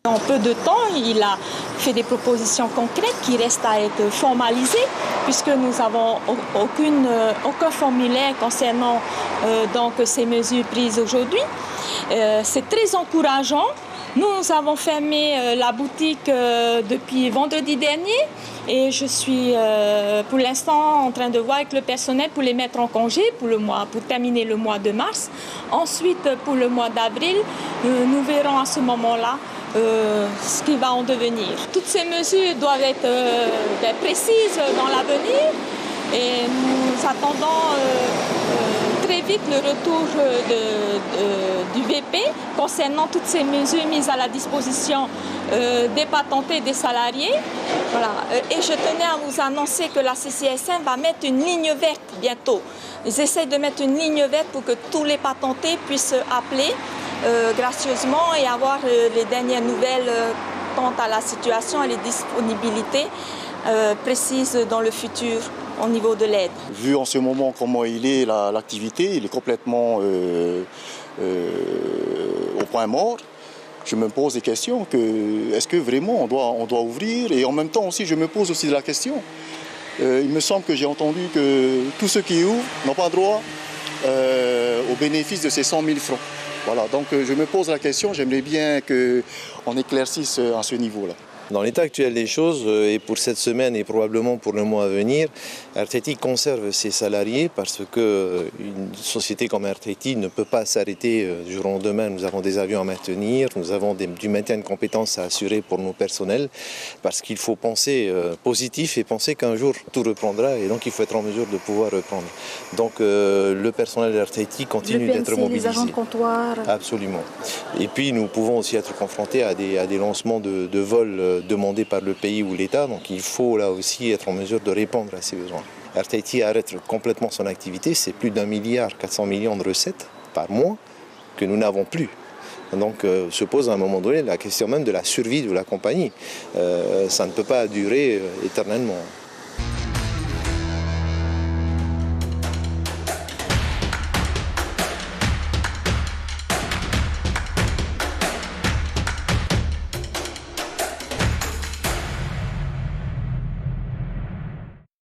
En peu de temps, il a fait des propositions concrètes qui restent à être formalisées, puisque nous n'avons aucun formulaire concernant donc ces mesures prises aujourd'hui. C'est très encourageant. Nous avons fermé la boutique depuis vendredi dernier et je suis pour l'instant en train de voir avec le personnel pour les mettre en congé pour terminer le mois de mars. Ensuite, pour le mois d'avril, nous verrons à ce moment-là ce qui va en devenir. Toutes ces mesures doivent être précises dans l'avenir et nous attendons très vite le retour du VP concernant toutes ces mesures mises à la disposition des patentés et des salariés. Voilà. Et je tenais à vous annoncer que la CCSM va mettre une ligne verte bientôt. Ils essayent de mettre une ligne verte pour que tous les patentés puissent appeler gracieusement et avoir les dernières nouvelles quant à la situation et les disponibilités précises dans le futur au niveau de l'aide. Vu en ce moment comment il est, l'activité, il est complètement au point mort. Je me pose des questions, est-ce que vraiment on doit ouvrir? Et en même temps aussi, je me pose aussi la question. Il me semble que j'ai entendu que tous ceux qui ouvrent n'ont pas droit au bénéfice de ces 100 000 francs. Voilà, donc je me pose la question, j'aimerais bien qu'on éclaircisse à ce niveau-là. Dans l'état actuel des choses, et pour cette semaine et probablement pour le mois à venir, RTT conserve ses salariés parce qu'une société comme RTT ne peut pas s'arrêter du jour au lendemain. Nous avons des avions à maintenir, nous avons du maintien de compétences à assurer pour nos personnels parce qu'il faut penser positif et penser qu'un jour tout reprendra et donc il faut être en mesure de pouvoir reprendre. Donc le personnel de RTT continue d'être mobilisé. Les agents de comptoir. Absolument. Et puis nous pouvons aussi être confrontés à des lancements de vols demandé par le pays ou l'État, donc il faut là aussi être en mesure de répondre à ces besoins. RTT arrête complètement son activité, c'est plus d'1,4 milliard de recettes par mois que nous n'avons plus. Donc se pose à un moment donné la question même de la survie de la compagnie. Ça ne peut pas durer éternellement.